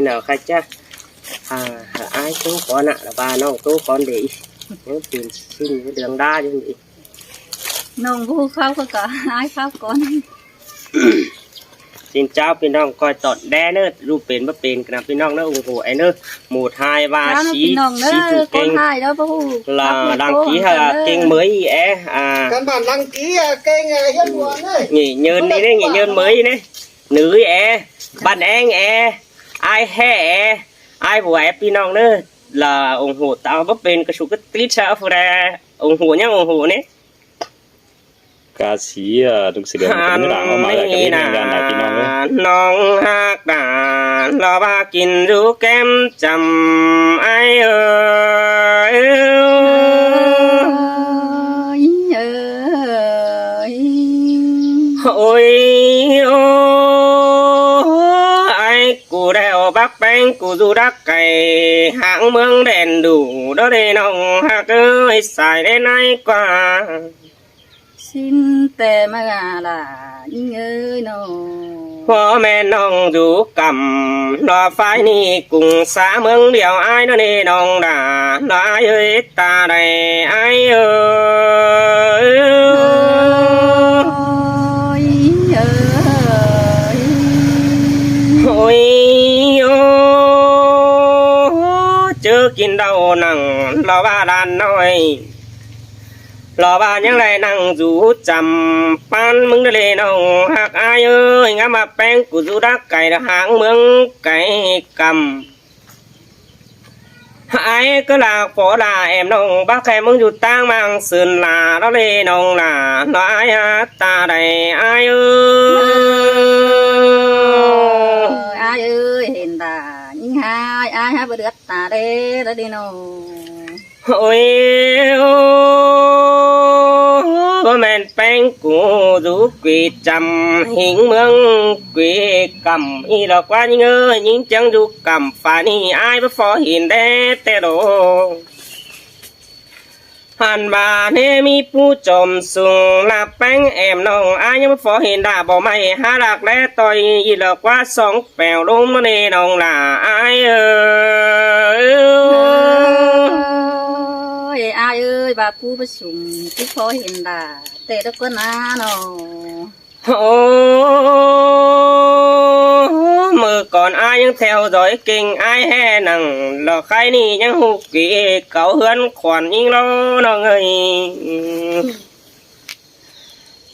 nào khai cha ai cũng có nè là ba nó cũng con để những tiền xin cái đường đa chứ gì nông vu khóc có cả ai khóc con xin chàoพี่น้องคอยตอดแด่เนอะรูปเป็นบ่เป็นกันนะพี่น้องเนอะโอ้โหไอ้เนอะหมู่ไทยว่าสีถูกเก่งlà đăng ký hay là kênh mới căn bản đăng ký kênh hiến muộn đấy nghỉ nhơn đi đấy nghỉ nhơn mới đấy nữ bạn anh ai he ai của emพี่น้องเนอะlà ủng hộ tao bất bên cái số cái tít sao ra ủng hộ nhá ủng hộ đấy ca sĩ đúng sự kiện cũng như là ông mà lại cái bên gan làพี่น้องเลยน้องฮักด่านรอบ้ากินรู้แก้มจำไอ้โอ้ยโอ้ไอ้กูได้เอาบักแป้งกูดูดักไก่หางเมืองแดนดูđó đâyน้องฮักเอ้ยใส่ได้ไหนกว่าxin tè mà là những ơi nó พ่อแม่น้องอยู่กำรอไฟนี่กุ้งสาเมืองเดียวไอ้นั่นนี่น้องด่าน้าเอ้ยตาได้ไอ้เอ้ยโอ้ยโอ้เจอกินเดาหนังรอว่าดานน้อยรอบ้านยังไรนั่งอยู่จำปันมึงได้เลยน้องหักอายเอ้ยงามาแป้งกูอยู่ดักไก่หางเมืองไก่กำไอ้ก็ลาฝอลาแอมน้องบ้าแค่มึงอยู่ตั้งมังสืนลาแล้วเลยน้องลาน้อยตาได้อายเอ้ยai ơi hiện ta những ai hai bữa được ta đây đó đi nó โอ้ยบ่แม่นแป้งกูดูกีจำหิงเมืองกีกำอีดอกว่ายิ่งยิ่งจังดูกำฝ่านี่อายบ่ฟอหินแดแต่โดหันบาเนมีผู้จมสูงลาแป้งแอมน้องอายยังบ่ฟอหินด่าบ่ไม่หาหลักและต่อยอีดอกว่าสองแปวลงมานี่น้องล่ะอายai ơi bà cu bà sùng cứ khó hiện là tệ đó con á nó โอ้เมื่อก่อนอายยังแถวดอยเก่งอายแห่หนังหลอกใครนี่ยังหุกกี้เก่าเฮือนขวัญยิ่งล้อน้องเอ้ย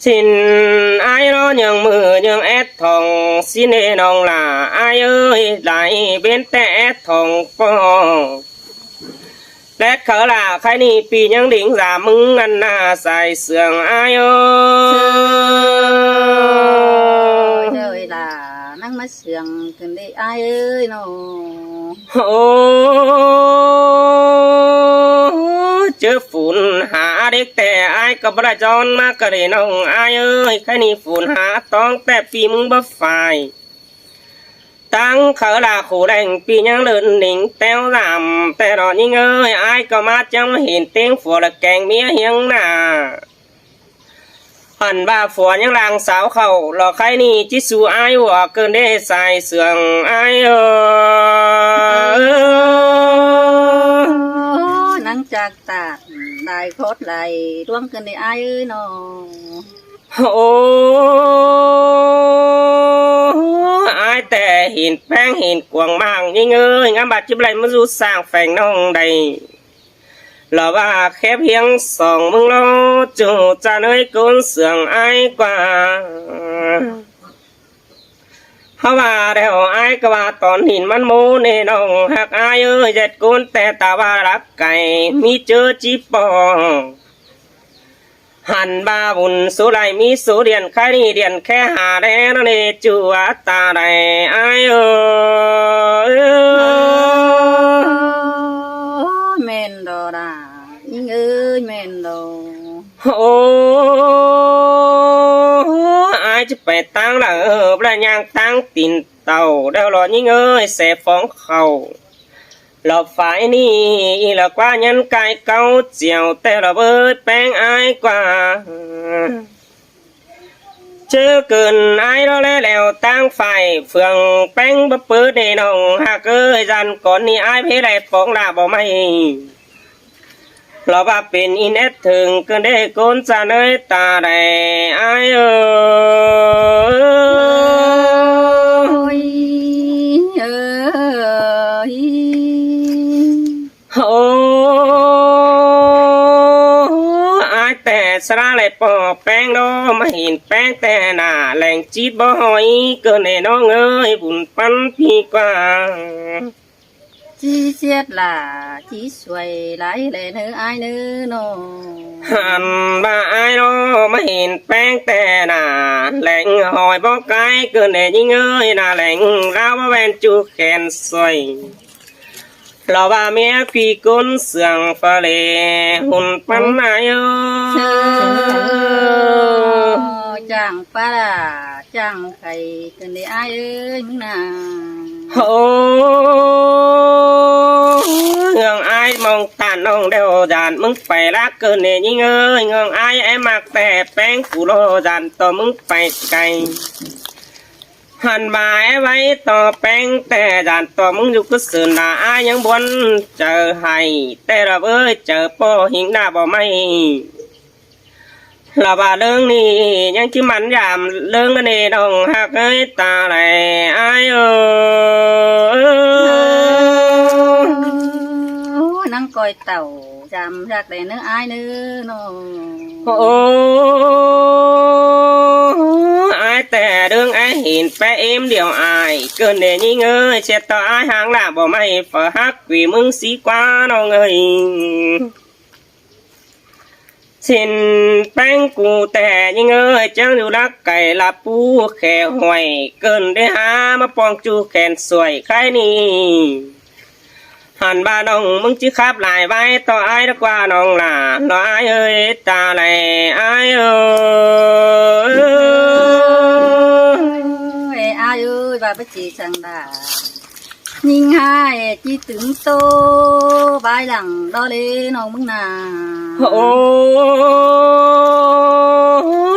สินอายรอยังมือยังแอดทองสิเนน้องล่ะอายเอ้ยไหลเป็นแต่แอดทองปอและเขาล่ะใครนี่ปียังดิ่งสามึงอันน่าใส่เสื่องอายเอ้ย rồi là nắng mắt sương cần đi ai ơi nó โอ้เจอฝุ่นหาเด็กแต่อายก็บ่ได้จอนมากก็ได้น้องอายเอ้ยใครนี่ฝุ่นหาต้องแต่ปีมึงบ่ฝ่ายตั้งเขาลาขู่แดงปียังเดินหนิงแต้วลำแต่รอยิ่งเอ้ยอายก็มาจังเห็นเตียงฝัวละแกงเมียเฮียงหน้าหันบ้าฝัวยังลางสาวเขาหลอกใครนี่จิสูอายหัวเกินได้ใส่เสื่องอายnắng chạc tạc đại khót lại đoán cần đi ai ơi nó โอ้อายแต่เห็นแป้งเห็นกวางมากยิ่งเอ้ยงามบาดจิบไหลมาสู่สร้างแฝงน้องใดหล่อว่าแค่เพียงสองมึงโลจูจะเนยกุนเสื่องอายกว่าเพราะว่าเดี๋ยวอายก็ว่าตอนหินมันโมเนน้องหักอายเอ้ยเจ็ดกุนแต่ตาว่ารักไก่มีเจอจีปอหันบาบุญสุไลมีสุเดียนใครนี่เดียนแค่หาแดนเนจัวตาได้อายเอ้ย men đồ đà những ơi men đồ โอ้อายจะไปตั้งละประยางตั้งตีนเต่าเดี๋ยวรอยิ่งเอ้ยเสฟฟ้องเขาหลบฝ่ายนี่หลอกว่ายันไก่เก่าเจียวแต่เราเบิดแป้งอายกว่า เจ chưa cần ai đó lẽ lèo tăng phải phường bánh bắp bứ để nồng hạ cơ dàn còn ni ai thế này bóng là bỏ mày lo ba bên in ép thường cơn để côn ra nơi ta này ai ơi aiแต่สระเลยปอแป้งโนมาเห็นแป้งแต่หน้าแหล่งจีดบ่หอยเกินในน้องเอ้ยบุญปันพี่กว่า chi chết là chỉ xoay lại lệ nữ ai nữ nô หันมาไอ้ายน้อมาเห็นแป้งแต่หน้าแหล่งหอยบ่ไกลเกินในยิ่งเอ้ยหน้าแหล่งเราบ่แวนจูแขนสวยเราว่าเมียพี่ก้นเสียงฟ้าเลหุ่นปันนายเอ้ย chẳng pa là chẳng khay cần để ai ơiมึงน่ะ โอ้เงืองไอ้ายมองตาน้องเดียวจานมึงไปรักเกินเนี่ยยิ่งเอ้ยเงืองไอ้ายไอ้มักแต่แป้งกูโลจานต่อมึงไปไกลหันมาไอ้ไว้ต่อแป้งแต่จานต่อมึงอยู่ก็สื่อหน้าอ้ายยังบนเจอให้แต่เราเอ้ยเจอป่อหิงหน้าบ่ไม่เราว่าเรื่องนี้ยังที่มันยามเรื่องนั้นเองน้องหักเอ้ยตาไหลไอ้ายเอ้ย năng coi tàu chạm rạc để nữ ai nữ nô โอ้ไอ้แต่เรื่องไอ้เห็นแปะเอ็มเดียวอายเกินเดยิ่งเอ้ยเช็ดต่อไอ้ห่างละบ่ไม่ฝ่าฮักวีมึงสีกว่าน้องเอ้ยสินแป้งกูแต่ยิ่งเอ้ยเจ้าอยู่รักไก่ละปูแค่ห่วยเกินได้หามาปองจูแขนสวยใครนี่หันบ้านน้องมึงจิขับหลายไว้ต่อไอ้ดีกว่าน้องล่ะน้อไอ้เอ้ยตาไหลไอ้เอ้ย ai ơi bà bất chỉ chẳng đà nhìn hai chỉ tưởng tô bài lặng đó lên nông mừng nà โอ้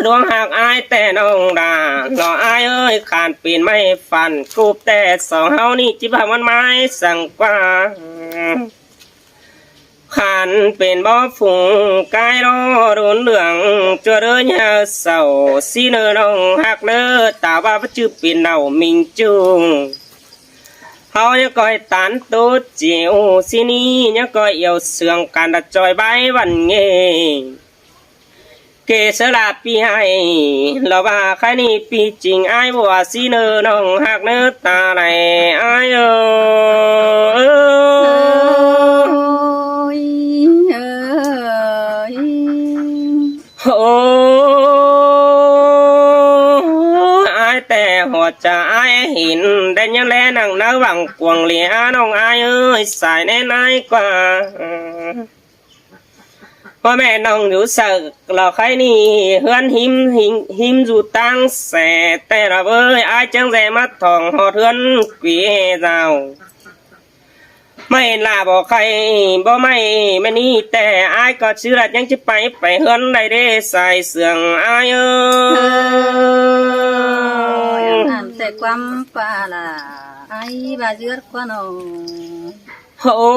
ดวงหักอายแต่น้องด่าหล่ออายเอ้ยขานปีนไม่ฟันกูแต่สองเฮานี่จิบหามันไม้สั่งกว่าขานเป็นบ่ฝุ่งกายรอโดนเหลืองจัวเดินยาเสาสีเนอน้องหักเลิศตาว่าพระจื้อปีนเนามิงจุงเฮายังก้อยตันโตเจียวสินี้ยังก้อยเอี่ยวเสืองกันดัดจอยใบวันเงเกสลาปีให้เราว่าใครนี่ปีจริงไอ้บัวสีเนอน้องหักเนื้อตาไหลไอ้เอ้ย ơi โอ้ไอ้แต่หัวใจไอ้เห็นได้ยังแลนังน้าหวังกวงเหลียน้องไอ้เอ้ยสายแน่นายกว่าพ่อแม่น้องอยู่สึกเราใครนี่เฮือนหิมอยู่ตั้งแสแต่เราเอ้ยไอ้จังแสมาทองหอดเฮือนเกวียเจ้าไม่ลาบอกใครบ่ไม่ไม่นี่แต่ไอ้ก็เชื่อยังจะไปเฮือนได้เด้ใส่เสื่องไอ้เอ้ย ăn sẽ quăm pa là ai bà dưa qua nô โอ้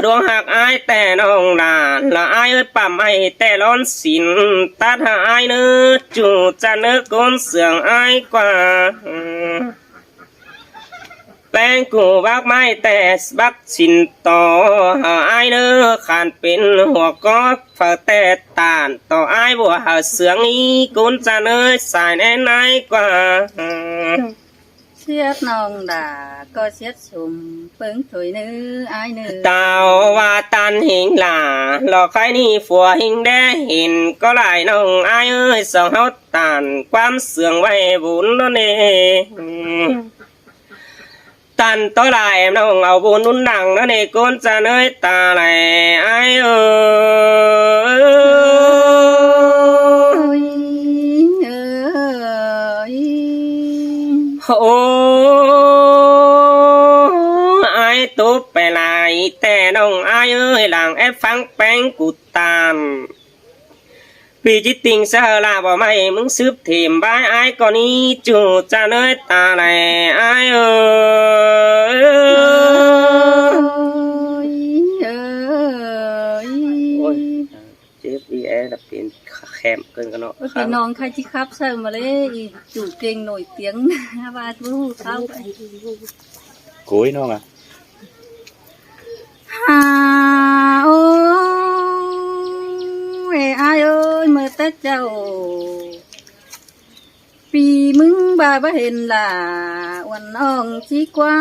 ดวงหักอายแต่น้องด่าละอายเอ้ยป่าไม่แต่ร้อนสินตัดหาอายเนื้อจูจะเนื้อก้นเสื่องอายกว่าแป้งกูบักไม้แต่บักสินต่อหาอายเนื้อขานเป็นหัวก็ฝาแต่ตานต่ออายบัวหาเสื่องนี้ก้นจะเนื้อสายแน่นายกว่า xiết nông đà có xiết sùm phấn thổi nữ ai nữ เต่าว่าตันหิงหล่าหลอกใครนี่ฝัวหิงแดเห็นก็หลายน้องอายเอ้ยสองเฮาตานความเสื่องไว้บุญนั่นเองตันต่อหลายน้องเอาบุญนุ่นดังนั่นเองก้นจะเนยตาไหลอายเอ้ย ơi โอ้ไอ้ตุ๊บไปลายแต่น้องไอ้เอ้ยหลังแอบฟังแป้งกูตาม ปีจิตติงเสลาบ่ไม่มึงซึบเถียมบายอายก่อนนี้จูจะเนยตาแหลอายเอ้ย โอ้ยเจ็บอีแอร์เป็นแคมเกินกันเนาะ พี่น้องใครที่ครับใส่มาเลยจูเก่งหน่อยเตียงว่าทูเข้าไป cối nó à ฮาโอ้ยอายเอ้ยเมื่อแต่เจ้า ปีมึงบ่าบ่เห็นล่ะวันน้องชีกว่า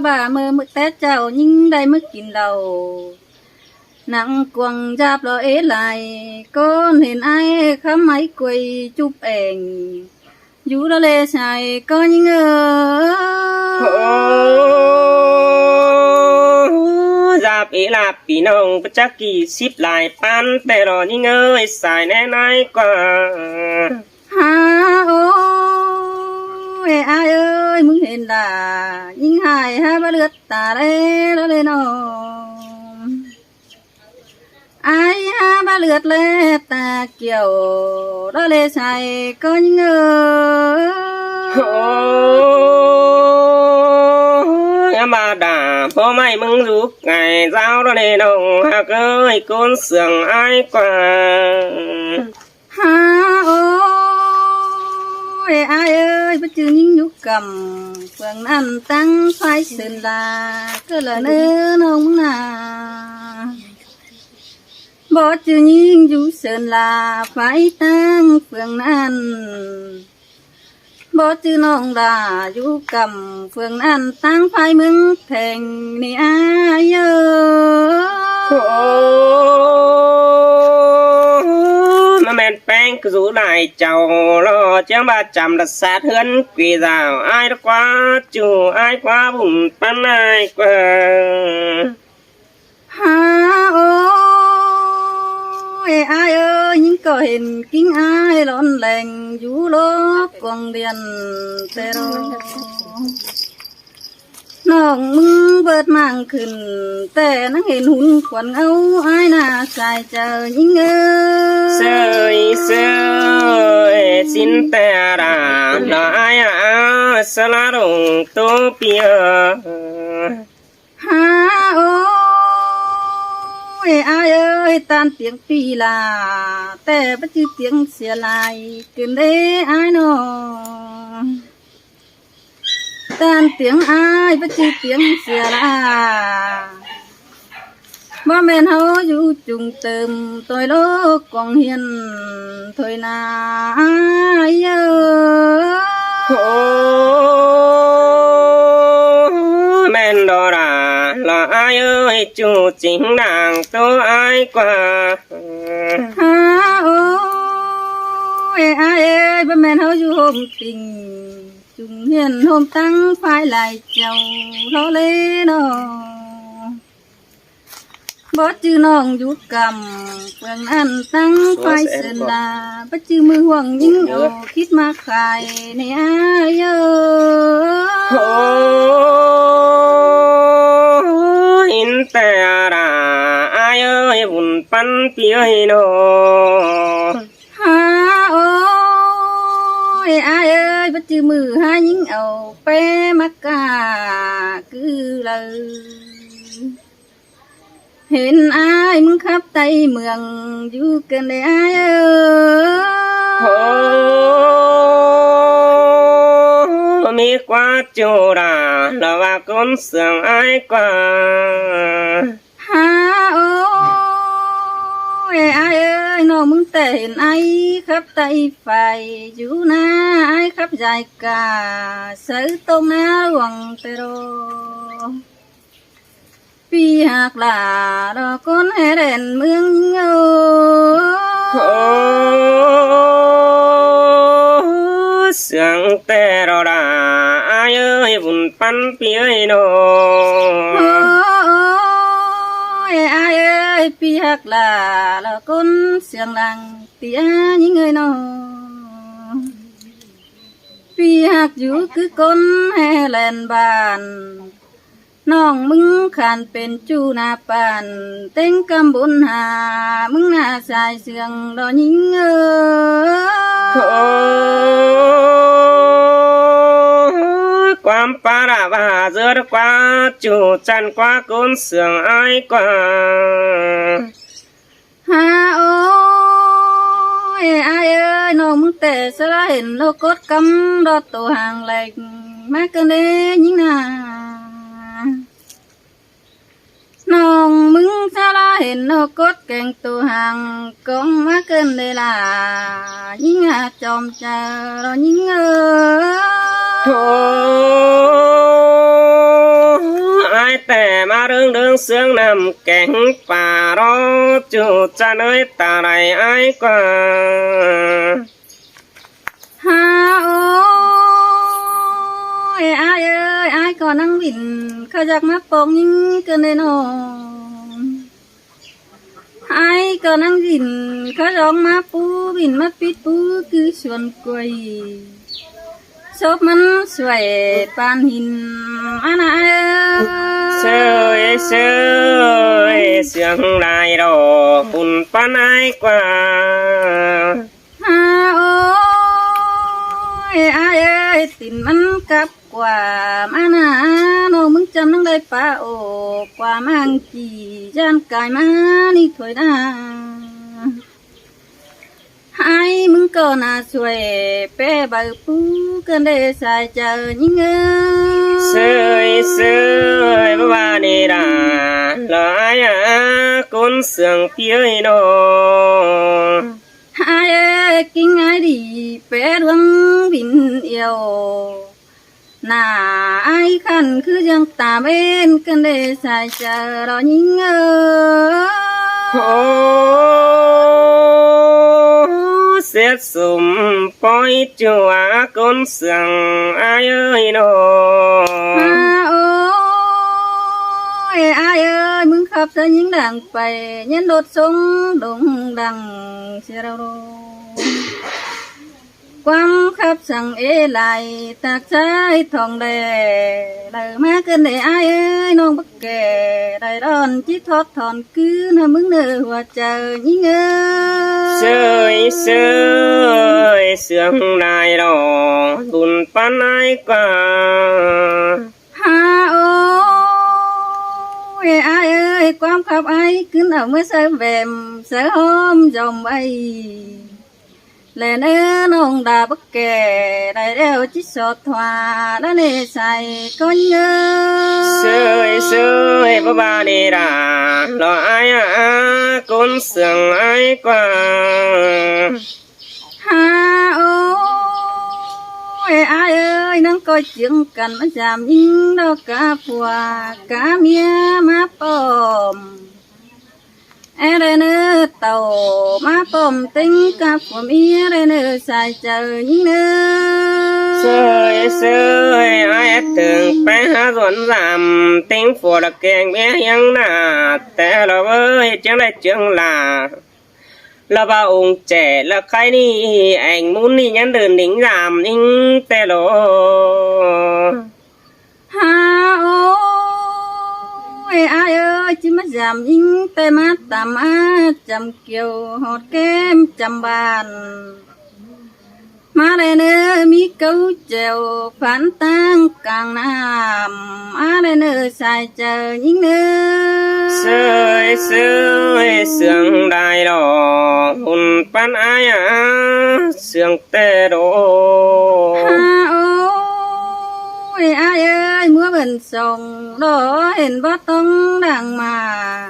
บ่าเมื่อแต่เจ้ายิ่งได้มากินเรานังกวงจับเราเอ๋ไหลก้อนเห็นไอ้คำไม้กวยจุบเองอยู่ละเลใส่ก็ยิ่งโอ้จับอีลาปีน้องประจักกี่สิบหลายปันแต่รอยิ่งเอ้ยสายแน่นายกว่า ฮาโอ้ยอายเอ้ยมึงเห็นล่ะยิ่งหายฮะบ่เลือดตาเลยน้องอายฮะบ่เลือดเลยตาเกี่ยวละเลใส่ก็ยิ่งโอ้ยมาด่าพ่อไม่มึงรู้ไงเจ้าเราเนน้องหากเอ้ยก้นเสื่องอายกว่า ฮาโอ้ยอายเอ้ยบ่จือยิ่งยุกกำเฟืองนั้นตั้งไฟเสินลาก็ละเนื้อน้องนาบ่จือยิ่งอยู่เสินลาไฟตั้งเฟืองนั้นบ่จือน้องดาอยู่กำเฟืองนั้นตั้งไฟมึงแทงนี่อายเอ้โอ้ ย มาแม่นแป้งก็สู้ได้เจ้ารอจังบาจำรักษาเทือนกีสาวอายกว่าจูอายกว่าบุญปันอายกว่า ฮาโอ้ยอายเอ้ยยิ่งก็เห็นกิ้งอายร้อนแรงอยู่โลกกวางเดียนแต่รอน้องมึงเบิดมั่งขึ้นแต่นังเห็นหุ่นขวัญเอาอายน่าใส่เจอยิ่งเสยเสยสินแต่ราลายอาสลาลงตัวเปีย ฮาโอ้ยอายเอ้ยตานเตียงปีลาแต่ปัจจุเตียงเสียลายเกินเด้อายน้องตานเตียงอายปัจจุเตียงเสียลาบ่แม่นเฮาอยู่จุงเติมตัวโลกกองเฮียนถอยนาอายเอ้โอ้แม่นดอราละอายเอ้ยจูจริงนางตัวอายกว่า ฮาโอ้ยอายเอ้ยบ่แม่นเฮาอยู่โฮมติงจุงเฮียนโฮมตั้งไฟไหลเจ้าโลเลน้องบ่จื้อน้องอยู่กำเฟืองนั้นตั้งไฟเสินลาบ่จื้อมือห่วงยิ่งเอาคิดมาขายในอายเอ้โอ้อินแต่ราอายเอ้ยบุญปันเปียโน ฮาโอ้ยอายเอ้ยบ่จื้อมือหายิ่งเอาไปมากาคือเลยเห็นอายมึงขับไตเมืองอยู่กันได้อายโอ้มีกว่าจูราละว่าคนเสื่องอายกว่า ฮาโอ้ยอายเอ้ยน้องมึงแต่เห็นไอ้ขับไตไฟอยู่นะไอ้ขับใจกาเสือตรงหน้าหลวงเตโรปีหักลาดอกคนให้เด่นเมืองเอ้โอ้เสียงแต่รอดาอายเอ้ยบุญปันเปียโน โอ้ยอายเอ้ยปีหักลาดอกคนเสียงดังเตียยิ่งเอ้ยน้องปีหักอยู่คือคนให้แลนบ้าน น้องมึงขานเป็นจูนาปานเต็งกำบุญหามึงหน้าสายเสียงดอยิงโอ้ความปาราบาเจอดกว่าจูจันกว่ากุนเสียงไอ้กว่าหาโอ้ยอายเอ้ยน้องมึงแต่สละเห็นโลกดกำรอตัวห่างแหลกมากันเด้ยิงนาน้องมึงสละเห็นโลกดแกงตัวห่างกองมาเกินเลยล่ะยิงอาจอมเจอรอยิงโอ้ไอแต่มาเรื่องเสียงนำแกงป่ารอจูจะเนยตาไรไอกว่าหาโอ้ยอายเอ้ยอายก็นั่งบินเขาจากมาปองยิงกันเลยน้องอายก็นั่งบินเขาร้องมาปูบินมาปิดปูคือส่วนกล้วยชอบมันสวยปานหินอันนั้นเสยเสียงลายดอกคุณปานไอกว่าฮาโอ้ยอายเอ้ยตินมันกับกว่ามานาน้องมึงจำนั่งได้ป่าโอกว่ามังจีจานกายมานี่ถอยหน้าให้มึงก็น่าสวยเป้ใบปูกันได้ใส่เจอยิ่งเสยบ้านี่ด่าลอยกุนเสียงเพี้ยนอให้กิ้งไงดีเป้ดวงบินเอียวหน้าไอ้ขันคือยังตาเบ้นกันได้ใส่เจอรอยิ่งโอ้เสียสุ่มปล่อยจัวกุนเสียงไอ้เอ้ยนอโอ้ยอายเอ้ยมึงขับเธอยิงดังไปยันโดดทรงดงดังเสียเราความขับสั่งไหลตักใช้ทองแดงได้มาเกินได้อายเอ้ยน้องบักแก่ได้ร้อนจิตทอดถอนคืนให้มึงเนื้อหัวใจยิงเสยเสียงนายดอกบุญปานไอกว่าฮาโอ้ยอายเอ้ยความขับไอขึ้นเอาเมื่อเสแวมเสหอมจอมใบแลเนื้อน้องดาบักแก่ได้เร็วจิตสดทว่าแล้วเนใส่ก้อนเยอะเสยบ้านี่ด่ารอไอ้กุนเสียงไอ้กว่าฮาโอ้ยอายเอ้ยนั่งก็จึงกันมาจามยิงดอกกาผัวกาเมียมาปอมเรเนื้อเต่ามาปอมติ้งกับผัวเมียเรเนื้อใส่เจอยิงเนื้อเสยไอ้ถึงไปหาสวนรำติ้งผัวตะแกงเมียยังหน้าแต่เราเอ้ยจังได้จังลาlà ba ông trẻ là cái đi anh muốn đi nhắn đơn đính làm nhưng tè lộ ha ôi ai ơi chỉ mất giảm nhưng tè mát tạm á chầm kiều hột kem chầm bàn má đây nữa mi câu trèo phản tăng càng nam á đây nữa xài chờ những nữa sơi sương đài đỏ hồn pan ai sương tê đổ ha ôi ai ơi múa bên sông đó hình bát tông đằng mà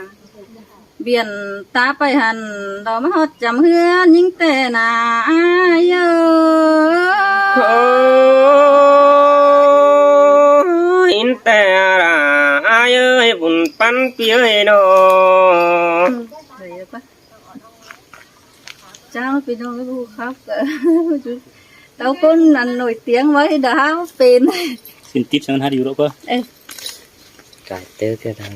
biển taไปหันดอกมะฮอดจำเฮือนยิ่งแต่นาอายอินแต่ราอายบุญปันเปียโนcháu bị nó bu khóc đâu có nổi tiếng với đá bên xin tiếp sang hát điều đó cơ cải tớ cái thằng